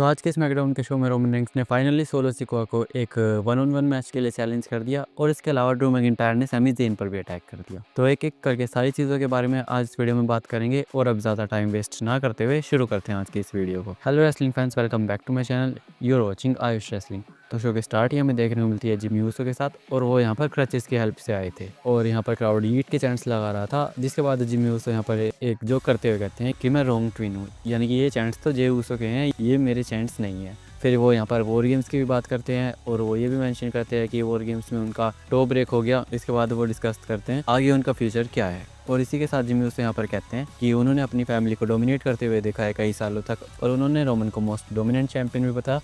तो आज के स्मैकडाउन के शो में रोमन रेंस ने फाइनली सोलो सिकोआ को एक 1-on-1 मैच के लिए चैलेंज कर दिया और इसके अलावा ड्रू मैकिंटायर ने सैमी ज़ेन पर भी अटैक कर दिया। तो एक एक करके सारी चीज़ों के बारे में आज इस वीडियो में बात करेंगे और अब ज़्यादा टाइम वेस्ट ना करते हुए शुरू करते हैं आज की इस वीडियो को। Hello wrestling fans, welcome back to my channel, you are watching Ayush wrestling. तो शो के स्टार्ट ही हमें देखने को मिलती है जिमी ऊसो के साथ और वो यहाँ पर क्रचेस की हेल्प से आए थे और यहाँ पर क्राउड ईट के चैंट्स लगा रहा था, जिसके बाद जिमी ऊसो यहाँ पर एक जोक करते हुए कहते हैं कि मैं रोंग ट्विन हूँ, यानी कि ये चैंट्स तो जे ऊसो के हैं, ये मेरे चैंट्स नहीं है। फिर वो यहाँ पर वॉर गेम्स की भी बात करते हैं और वो ये भी मेंशन करते हैं कि वॉर गेम्स में उनका टो ब्रेक हो गया। इसके बाद वो डिस्कस करते हैं आगे उनका फ्यूचर क्या है और इसी के साथ जिमी ऊसो यहाँ पर कहते हैं कि उन्होंने अपनी फैमिली को डोमिनेट करते हुए देखा है कई सालों तक और उन्होंने रोमन को मोस्ट डोमिनेंट चैंपियन भी बताया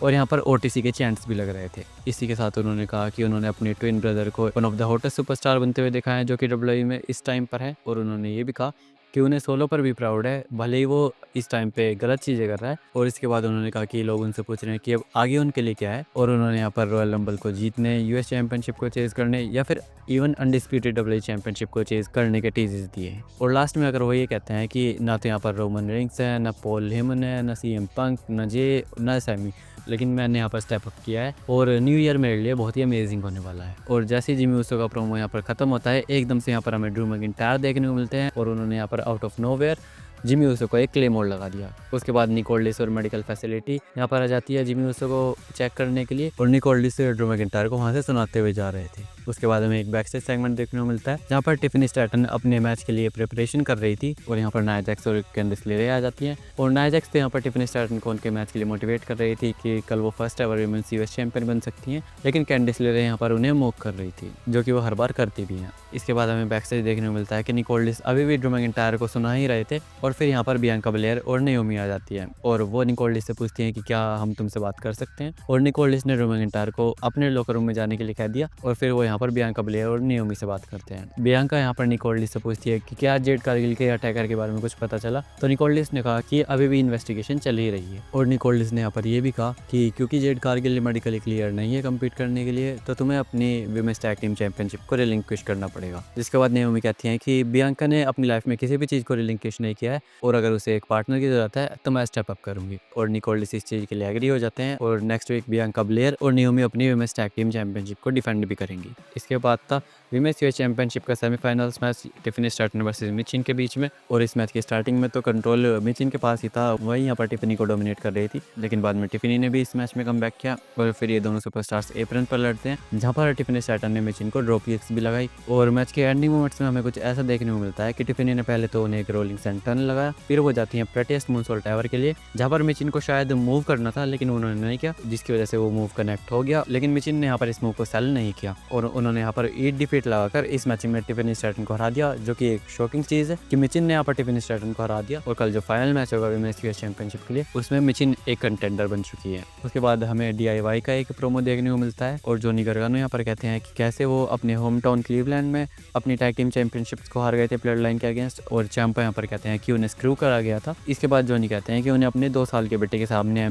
और यहाँ पर ओटीसी के चैंट्स भी लग रहे थे। इसी के साथ उन्होंने कहा कि उन्होंने अपने ट्विन ब्रदर को one of the hottest superstar बनते हुए देखा है जो कि डब्ल्यूडब्ल्यूई में इस टाइम पर है और उन्होंने ये भी कहा कि उन्हें सोलो पर भी प्राउड है, भले ही वो इस टाइम पे गलत चीज़ें कर रहा है। और इसके बाद उन्होंने कहा कि लोग उनसे पूछ रहे हैं कि अब आगे उनके लिए क्या है और उन्होंने यहाँ पर रॉयल रंबल को जीतने, यूएस चैंपियनशिप को चेज़ करने या फिर इवन अनडिस्प्यूटेड डब्ल्यूडब्ल्यूई चैंपियनशिप को चेज़ करने के टीजेस दिए। और लास्ट में अगर वो ये कहते हैं कि ना तो यहाँ पर रोमन रेंस है, ना पॉल हेमन है, ना सीएम पंक, ना जे, ना सैमी, लेकिन मैंने यहाँ पर स्टेप अप किया है और न्यू ईयर मेरे लिए बहुत ही अमेजिंग होने वाला है। और जैसे ही जिमी ऊसो का प्रोमो यहाँ पर खत्म होता है, एकदम से यहाँ पर हमें ड्रू मैकिंटायर देखने को मिलते हैं और उन्होंने यहाँ पर out of nowhere Jimmy Uso को एक क्लेमोर लगा दिया। उसके बाद निकोल्डिस और मेडिकल फैसिलिटी यहाँ पर आ जाती है जिमी ऊसो को चेक करने के लिए और निकोल्डिस ड्रू मैकिंटायर को वहाँ से सुनाते हुए जा रहे थे। उसके बाद हमें एक बैकस्टेज सेगमेंट देखने को मिलता है जहाँ पर टिफनी स्टैटन अपने मैच के लिए प्रिपरेशन कर रही थी और यहाँ पर नाया जैक्स और कैंडिस लेरे आ जाती हैं और नाया जैक्स तो यहाँ पर टिफनी स्टैटन को उनके मैच के लिए मोटिवेट कर रही थी कि कल वो first ever women's US champion बन सकती हैं, लेकिन कैंडिस लेरे यहाँ पर उन्हें मॉक कर रही थी, जो कि वो हर बार करती भी हैं। इसके बाद हमें बैकस्टेज देखने को मिलता है कि निकोल्डिस अभी भी ड्रू मैकिंटायर को सुना ही रहे थे और फिर यहाँ पर बियांका बेलेयर और नाओमी आ जाती है और वो निकोल्डिस से पूछती हैं कि क्या हम तुमसे बात कर सकते हैं और निकोल्डिस ने ड्रू मैकिंटायर को अपने लॉकर रूम में जाने के लिए कह दिया और फिर वो यहाँ पर बियांका बेलेयर और नाओमी से बात करते हैं। बियांका यहाँ पर निकोल्डिस से पूछती है कि क्या जेड कारगिल के अटैकर के बारे में कुछ पता चला, तो निकोल्डिस ने कहा कि अभी भी इन्वेस्टिगेशन चल ही रही है और निकोल्डिस ने यहाँ पर यह भी कहा कि क्योंकि जेड कारगिल मेडिकली क्लियर नहीं है कम्पीट करने के लिए, तो तुम्हें अपनी विमेंस टैग टीम चैंपियनशिप को रिलिंक्विश करना पड़ेगा। जिसके बाद नाओमी कहती हैं कि बियांका ने अपनी लाइफ में किसी भी चीज़ को रिलिंक्विश नहीं किया है और अगर उसे एक पार्टनर की जरूरत है तो मैं स्टेप अप करूंगी और निकोल्डिस इस चीज़ के लिए एग्री हो जाते हैं और नेक्स्ट वीक बियांका बेलेयर और नाओमी अपनी विमेंस टैग टीम चैंपियनशिप को डिफेंड भी करेंगी। इसके बाद था विमेंस यूएस चैंपियनशिप का semifinals match Tiffany Stratton versus Michin के बीच में और इस मैच की स्टार्टिंग में तो कंट्रोल मिचिन के पास ही था, वही यहाँ पर टिफनी को डोमिनेट कर रही थी, लेकिन बाद में टिफनी ने भी इस मैच में कमबैक किया और फिर ये दोनों सुपरस्टार्स एप्रन पर लड़ते हैं, जहाँ पर टिफनी स्टैटन ने मिचिन को ड्रॉप किक्स भी लगाई और मैच के एंडिंग मोमेंट्स में हमें कुछ ऐसा देखने को मिलता है कि टिफनी ने पहले तो उन्हें एक रोलिंग सेंटर्न लगाया, फिर वो जाती है प्रेटिएस्ट मूनसॉल्ट टावर के लिए, जहाँ पर मिचिन को शायद मूव करना था लेकिन उन्होंने नहीं किया, जिसकी वजह से वो मूव कनेक्ट हो गया, लेकिन मिचिन ने यहाँ पर इस मूव को सेल नहीं किया और उन्होंने यहाँ पर ईट डिफीट लगाकर इस मैच में टिफनी स्टैटन को हरा दिया, जो कि एक शॉकिंग चीज़ है कि मिचिन ने यहाँ पर टिफनी स्टैटन को हरा दिया और कल जो फाइनल मैच होगा विमेंस यूएस चैंपियनशिप के लिए उसमें मिचिन एक कंटेंडर बन चुकी है। उसके बाद हमें डीआईवाई का एक प्रोमो देखने को मिलता है और जोनी गर्गानो यहाँ पर कहते हैं कि कैसे वो अपने होम टाउन क्लीवलैंड में अपनी टैग टीम चैंपियनशिप्स को हार गए थे ब्लड लाइन के अगेंस्ट और चैंपा यहाँ पर कहते हैं कि उन्हें स्क्रू करा गया था। इसके बाद जोनी कहते हैं कि उन्हें अपने 2 साल के बेटे के सामने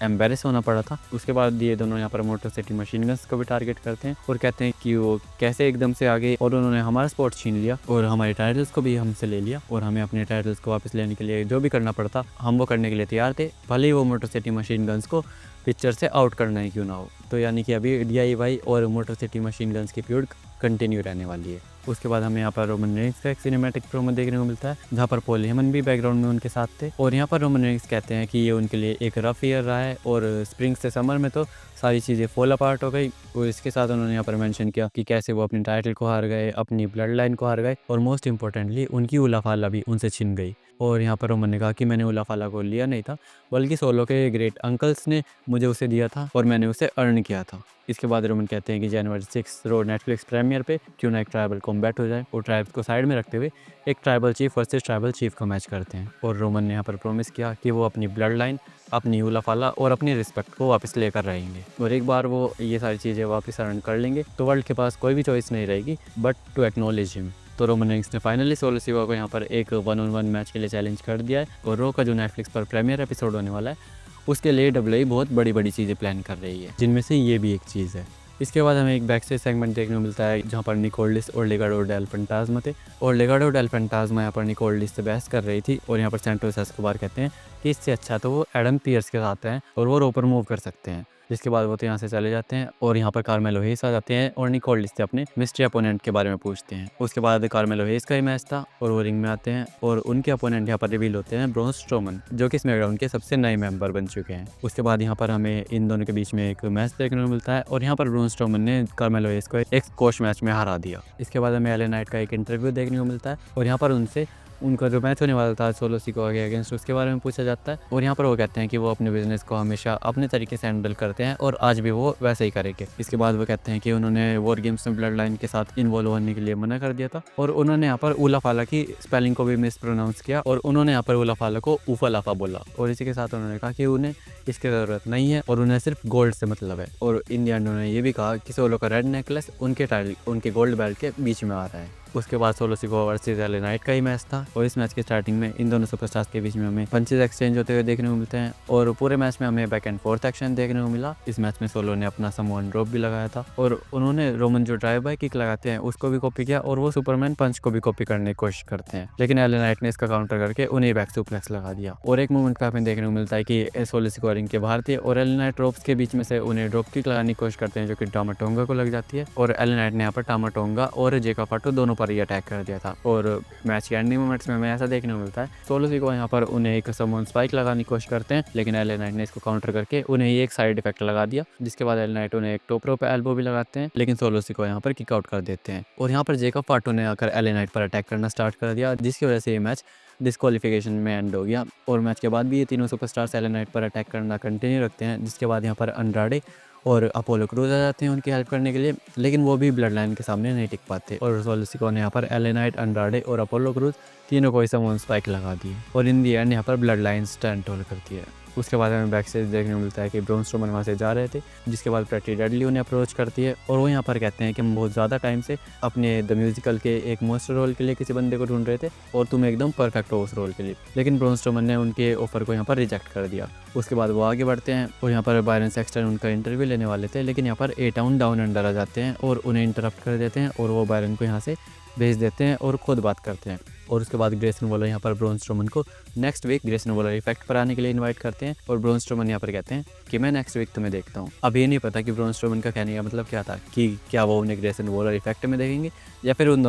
एम्बेरस होना पड़ा था। उसके बाद ये दोनों यहाँ पर मोटर सिटी मशीन गन्स को भी टारगेट करते हैं और कहते हैं कि वो कैसे एकदम से आगे और उन्होंने हमारा स्पॉट छीन लिया और हमारे टाइटल्स को भी हमसे ले लिया और हमें अपने टाइटल्स को वापस लेने के लिए जो भी करना पड़ता हम वो करने के लिए तैयार थे, भले ही वो मोटर सिटी मशीन गन्स को पिक्चर से आउट करना ही क्यों ना हो। तो यानी कि अभी डीआईवाई और मोटर सिटी मशीन गन्स की फ्यूड कंटिन्यू रहने वाली है। उसके बाद हमें यहाँ पर रोमन रेंस का एक सिनेमैटिक प्रोमो देखने को मिलता है जहाँ पर पॉल हेमन भी बैकग्राउंड में उनके साथ थे और यहाँ पर रोमन रेंस कहते हैं कि ये उनके लिए एक रफ ईयर रहा है और स्प्रिंग से समर में तो सारी चीज़ें फॉल अपार्ट हो गई और इसके साथ उन्होंने यहाँ पर मेंशन किया कि कैसे वो अपनी टाइटल को हार गए, अपनी ब्लड लाइन को हार गए और मोस्ट इंपॉर्टेंटली उनकी उलाफाला भी उनसे छिन गई। और यहाँ पर रोमन ने कहा कि मैंने उलाफाला को लिया नहीं था, बल्कि सोलो के ग्रेट अंकल्स ने मुझे उसे दिया था और मैंने उसे अर्न किया था। इसके बाद रोमन कहते हैं कि जनवरी 6 रो नेटफ्लिक्स प्रीमियर पे क्यों ना एक ट्राइबल कॉम्बैट हो जाए और ट्राइब्स को साइड में रखते हुए एक tribal chief versus tribal chief का मैच करते हैं और रोमन ने यहाँ पर प्रॉमिस किया कि वो अपनी ब्लड लाइन, अपनी उलाफाला और अपनी रिस्पेक्ट को वापस लेकर रहेंगे और एक बार वो ये सारी चीज़ें वापस अर्न कर लेंगे तो वर्ल्ड के पास कोई भी चॉइस नहीं रहेगी बट टू एक्नॉलेज हिम। तो रोमन रेंस ने फाइनली सोलो सिकोआ को यहाँ पर एक 1-on-1 मैच के लिए चैलेंज कर दिया है और रो का जो नेटफ्लिक्स पर प्रीमियर एपिसोड होने वाला है उसके लिए डब्ल्यूडब्ल्यूई बहुत बड़ी बड़ी चीज़ें प्लान कर रही है, जिनमें से ये भी एक चीज़ है। इसके बाद हमें एक बैकस्टेज सेगमेंट देखने को मिलता है जहाँ पर निकोल्डिस और लेगाडो डेल फैंटास्मा थे और लेगाडो डेल फैंटास्मा यहाँ पर निकोल्डिस से बहस कर रही थी और यहाँ पर सैंटोस एस्कोबार कहते हैं कि इससे अच्छा तो वो एडम पियर्स के साथ हैं और वो रोपर मूव कर सकते हैं। जिसके बाद वो तो यहाँ से चले जाते हैं और यहाँ पर कार्मेलो हेस आ जाते हैं और निकोल से अपने मिस्ट्री अपोनेंट के बारे में पूछते हैं। उसके बाद कार्मेलो हेस का ही मैच था और वो रिंग में आते हैं और उनके अपोनेंट यहाँ पर रिवील होते हैं ब्रॉन स्ट्रोमन, जो कि स्मैकडाउन के सबसे नए मेंबर बन चुके हैं। उसके बाद यहाँ पर हमें इन दोनों के बीच में एक मैच देखने को मिलता है और यहाँ पर ब्रॉन स्ट्रोमन ने कार्मेलो हेस को एक स्क्वॉश मैच में हरा दिया। इसके बाद हमें एले नाइट का एक इंटरव्यू देखने को मिलता है और यहाँ पर उनसे उनका जो मैच होने वाला था सोलो सिकोआ के अगेंस्ट उसके बारे में पूछा जाता है और यहाँ पर वो कहते हैं कि वो अपने बिजनेस को हमेशा अपने तरीके से हैंडल करते हैं और आज भी वो वैसे ही करेंगे। इसके बाद वो कहते हैं कि उन्होंने वॉर गेम्स में ब्लड लाइन के साथ इन्वॉल्व होने के लिए मना कर दिया था और उन्होंने यहाँ पर उलाफाला की स्पेलिंग को भी मिस प्रोनाउंस किया और उन्होंने यहाँ पर उलाफाला को उफालाफा बोला और इसी के साथ उन्होंने कहा कि उन्हें इसकी ज़रूरत नहीं है और उन्हें सिर्फ गोल्ड से मतलब है। और इन द एंड उन्होंने ये भी कहा कि सोलो का रेड नेकलेस उनके गोल्ड बेल्ट के बीच में आ रहा है। उसके बाद solo Sikoa versus LA Knight का ही मैच था और इस मैच के स्टार्टिंग में इन दोनों सुपरस्टार्स के बीच में हमें पंचेस एक्सचेंज होते हुए देखने को मिलते हैं और पूरे मैच में हमें बैक एंड फोर्थ एक्शन देखने को मिला। इस मैच में सोलो ने अपना समवन ड्रॉप भी लगाया था और उन्होंने रोमन जो ड्राइव बाय किक लगाते हैं उसको भी कॉपी किया और वो सुपरमैन पंच को भी कॉपी करने की कोशिश करते हैं, लेकिन एले नाइट ने इसका काउंटर करके उन्हें बैक सुप्लेक्स लगा दिया। और एक मोमेंट पे हमें देखने को मिलता है कि सोलो सिकोआ रिंग के बाहर थे और एले नाइट रोप्स के बीच में से उन्हें ड्रॉप किक लगाने की कोशिश करते हैं जो कि टामा टोंगा को लग जाती है और एले नाइट ने यहाँ पर टामा टोंगा और जेका फाटो दोनों पर ही अटैक कर दिया था। और मैच के एंडिंग मोमेंट्स में हमें ऐसा देखने को मिलता है सोलो सिकोआ यहाँ पर उन्हें एक समवन स्पाइक लगाने की कोशिश करते हैं, लेकिन एले नाइट ने इसको काउंटर करके उन्हें ये एक साइड इफेक्ट लगा दिया, जिसके बाद एले नाइट उन्हें एक टॉप रोप एल्बो भी लगाते हैं, लेकिन सोलो सिकोआ यहाँ पर किक आउट कर देते हैं। और यहाँ पर जेकब फाटो ने आकर एले नाइट पर अटैक करना स्टार्ट कर दिया, जिसकी वजह से ये मैच डिस्क्वालिफिकेशन में एंड हो गया। और मैच के बाद भी ये तीनों सुपरस्टार्स एले नाइट पर अटैक करना कंटिन्यू रखते हैं, जिसके बाद यहाँ पर अंड्राडे और अपोलो क्रूज आ जाते हैं उनकी हेल्प करने के लिए, लेकिन वो भी ब्लड लाइन के सामने नहीं टिक पाते और सोलो सिकोआ ने यहाँ पर एले नाइट, अंड्राडे और अपोलो क्रूज तीनों को समवन स्पाइक लगा दी और इन दी एंड यहाँ पर ब्लड लाइन स्टैंड होल्ड करती है। उसके बाद हमें बैक स्टेज देखने को मिलता है कि ब्रॉन स्ट्रोमन वहाँ से जा रहे थे, जिसके बाद प्रेटी डेडली उन्हें अप्रोच करती है और वो यहाँ पर कहते हैं कि हम बहुत ज़्यादा टाइम से अपने द म्यूजिकल के एक मोस्टर रोल के लिए किसी बंदे को ढूंढ रहे थे और तुम एकदम परफेक्ट हो उस रोल के लिए, लेकिन ब्रॉन स्ट्रोमन ने उनके ऑफर को यहाँ पर रिजेक्ट कर दिया। उसके बाद वो आगे बढ़ते हैं और यहाँ पर बायरन सेक्सटन उनका इंटरव्यू लेने वाले थे, लेकिन यहाँ पर ए टाउन डाउन अंडर आ जाते हैं और उन्हें इंटरप्ट कर देते हैं और वो बायरन को यहाँ से भेज देते हैं और खुद बात करते हैं। और उसके बाद ग्रेसन वॉलर यहाँ पर ब्रॉन स्ट्रोमन को next week Grayson Waller effect पर आने के लिए इनवाइट करते हैं और ब्रॉन स्ट्रोमन यहाँ पर कहते हैं कि मैं नेक्स्ट वीक तुम्हें देखता हूँ। अब ये नहीं पता कि ब्रॉन स्ट्रोमन का कहने का मतलब क्या था, कि क्या वो उन्हें ग्रेसन वॉलर इफेक्ट में देखेंगे या फिर उन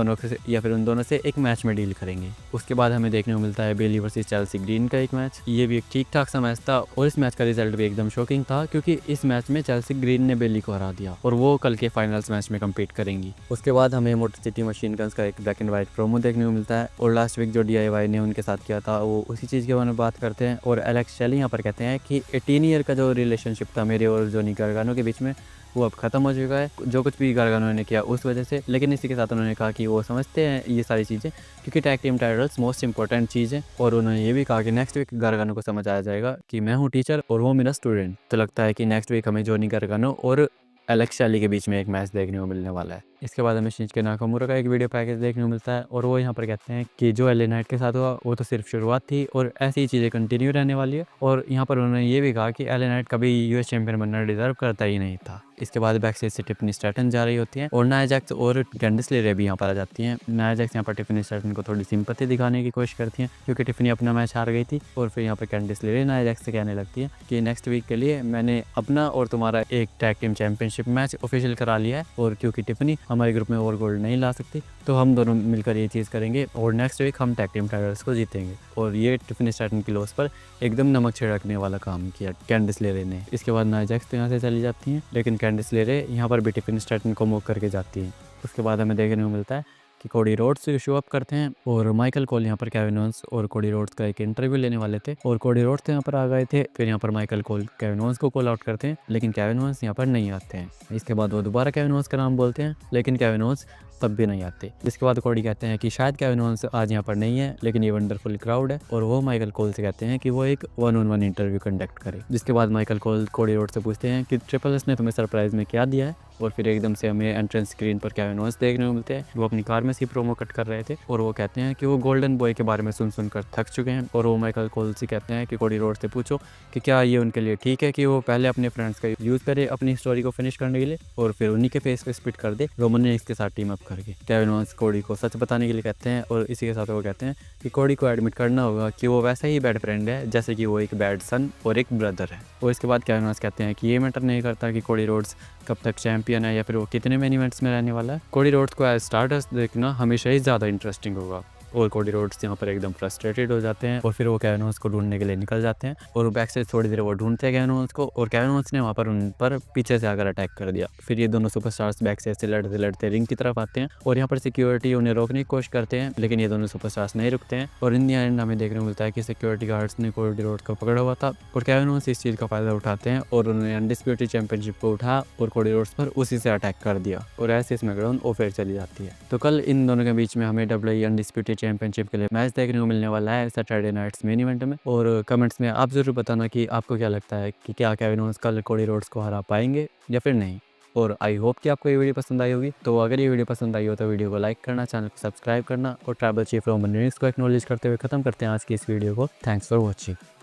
दोनों से एक मैच में डील करेंगे। उसके बाद हमें देखने को मिलता है बेली वर्सेस चेल्सी ग्रीन का एक मैच। ये भी एक ठीक ठाक सा मैच था और इस मैच का रिजल्ट भी एकदम शॉकिंग था, क्योंकि इस मैच में चेल्सी ग्रीन ने बेली को हरा दिया और वो कल के फाइनल्स मैच में कम्पीट करेंगी। उसके बाद हमें मोटर सिटी मशीन गन्स का एक ब्लैक एंड व्हाइट प्रोमो देखने को मिलता है और लास्ट वीक जो DIY ने उनके साथ किया था वो उसी चीज़ के बारे में बात करते हैं और एलेक्स शेली यहाँ पर कहते हैं कि 18 ईयर का जो रिलेशनशिप था मेरे और जोनी गार्गानो के बीच में वो अब ख़त्म हो चुका है, जो कुछ भी गार्गानो ने किया उस वजह से। लेकिन इसी के साथ उन्होंने कहा कि वो समझते हैं ये सारी चीज़ें, क्योंकि tag team titles most important चीज़ है। और उन्होंने ये भी कहा कि नेक्स्ट वीक गार्गानो को समझ आ जाएगा कि मैं हूँ टीचर और वो मेरा स्टूडेंट। तो लगता है कि नेक्स्ट वीक हमें जोनी गार्गानो और एलेक्स शेली के बीच में एक मैच देखने को मिलने वाला है। इसके बाद हमें शिंजुके नाकामुरा का एक वीडियो पैकेज देखने को मिलता है और वो यहाँ पर कहते हैं कि जो एले नाइट के साथ हुआ वो तो सिर्फ शुरुआत थी और ऐसी ही चीज़ें कंटिन्यू रहने वाली है। और यहाँ पर उन्होंने ये भी कहा कि एले नाइट कभी US चैंपियन बनना डिजर्व करता ही नहीं था। इसके बाद बैक स्टेज से टिफनी स्टैटन जा रही होती है और नाया जैक्स और कैंडिस लेरे भी यहाँ पर आ जाती हैं। नाया जैक्स यहाँ पर टिफनी स्टैटन को थोड़ी सिंपैथी दिखाने की कोशिश करती हैं, क्योंकि टिफनी अपना मैच हार गई थी। और फिर यहाँ पर कैंडिस लेरे नाया जैक्स से कहने लगती है कि नेक्स्ट वीक के लिए मैंने अपना और तुम्हारा एक tag team championship match official करा लिया है, और क्योंकि टिफनी हमारे ग्रुप में और गोल्ड नहीं ला सकती तो हम दोनों मिलकर ये चीज़ करेंगे और नेक्स्ट वीक हम टैग टीम टाइटल्स को जीतेंगे। और ये टिफनी स्टैटन की लॉस पर एकदम नमक छिड़कने वाला काम किया कैंडिस लेरे ने। इसके बाद नाया जैक्स तो यहाँ से चली जाती हैं, लेकिन कैंडिस लेरे यहाँ पर भी टिफनी स्टैटन को मूव करके जाती हैं। उसके बाद हमें देखने को मिलता है कि कोडी रोड्स शो अप करते हैं और माइकल कोल यहाँ पर केविन ओवेंस और कोडी रोड्स का एक इंटरव्यू लेने वाले थे और कोडी रोड्स यहाँ पर आ गए थे। फिर यहाँ पर माइकल कोल केविन ओवेंस को कॉल आउट करते हैं, लेकिन केविन ओवेंस यहाँ पर नहीं आते हैं। इसके बाद वो दोबारा केविन ओवेंस का नाम बोलते हैं, लेकिन केविन ओवेंस तब भी नहीं आते। जिसके बाद कोडी कहते हैं कि शायद केविन ओवेंस आज यहाँ पर नहीं है, लेकिन ये वंडरफुल क्राउड है, और वो माइकल कोल से कहते हैं कि वो एक 1-on-1 इंटरव्यू कंडक्ट करे। जिसके बाद माइकल कोल कोडी रोड्स से पूछते हैं कि ट्रिपल एस ने तुम्हें सरप्राइज में क्या दिया है, और फिर एकदम से हमें एंट्रेंस स्क्रीन पर केविन ओवेंस देखने को मिलते हैं। वो अपनी कार में से प्रोमो कट कर रहे थे और वो कहते हैं कि वो गोल्डन बॉय के बारे में सुन कर थक चुके हैं और वो माइकल कोल से कहते हैं कि कोडी रोड्स से पूछो कि क्या ये उनके लिए ठीक है कि वो पहले अपने फ्रेंड्स का यूज़ करे अपनी स्टोरी को फिनिश करने के लिए और फिर उन्हीं के फेस पे स्पिट कर दे रोमन रेंस के साथ टीम अप करके। केविन ओवेंस कोडी को सच बताने के लिए कहते हैं और इसी के साथ वो कहते हैं कि कोडी को एडमिट करना होगा कि वो वैसा ही बैड फ्रेंड है जैसे कि वो एक बैड सन और एक ब्रदर है। और इसके बाद केविन ओवेंस कहते हैं कि ये मैटर नहीं करता कि कोडी रोड्स कब तक चैंपियन है या फिर वो कितने मेन इवेंट्स में रहने वाला है। कोडी रोड्स को एज स्टार्टर्स देखना हमेशा ही ज़्यादा इंटरेस्टिंग होगा। और कोडी रोड्स यहाँ पर एकदम फ्रस्ट्रेटेड हो जाते हैं और फिर वो केविन ओवेंस को ढूंढने के लिए निकल जाते हैं और बैक से थोड़ी देर वो ढूंढते हैं केविन ओवेंस को और केविन ओवेंस ने वहाँ पर उन पर पीछे से आकर अटैक कर दिया। फिर ये दोनों सुपरस्टार्स बैक से लड़ते लड़ते रिंग की तरफ आते हैं और यहाँ पर सिक्योरिटी उन्हें रोकने की कोशिश करते हैं लेकिन ये दोनों सुपरस्टार्स नहीं रुकते हैं और इन द एंड हमें देखने को मिलता है कि सिक्योरिटी गार्ड्स ने कोडी रोड्स को पकड़ा हुआ था और केविन ओवेंस इस चीज़ का फायदा उठाते हैं और उन्होंने अनडिस्प्यूटेड चैंपियनशिप को उठा और कोडी रोड्स पर उसी से अटैक कर दिया और ऐसे स्मैकडाउन ऑफर चली जाती है। तो कल इन दोनों के बीच में हमें WWE अनडिस्प्यूटेड चैंपियनशिप के लिए मैच देखने को मिलने वाला है सैटरडे नाइट्स मेन इवेंट में। और कमेंट्स में आप ज़रूर बताना कि आपको क्या लगता है कि क्या केविन ओवेंस कल कोडी रोड्स को हरा पाएंगे या फिर नहीं। और आई होप कि आपको ये वीडियो पसंद आई होगी। तो अगर ये वीडियो पसंद आई हो तो वीडियो को लाइक करना, चैनल को सब्सक्राइब करना और ट्राइबल चीफ रोमन रेंस को एक्नॉलेज करते हुए खत्म करते हैं आज की इस वीडियो को। Thanks for watching.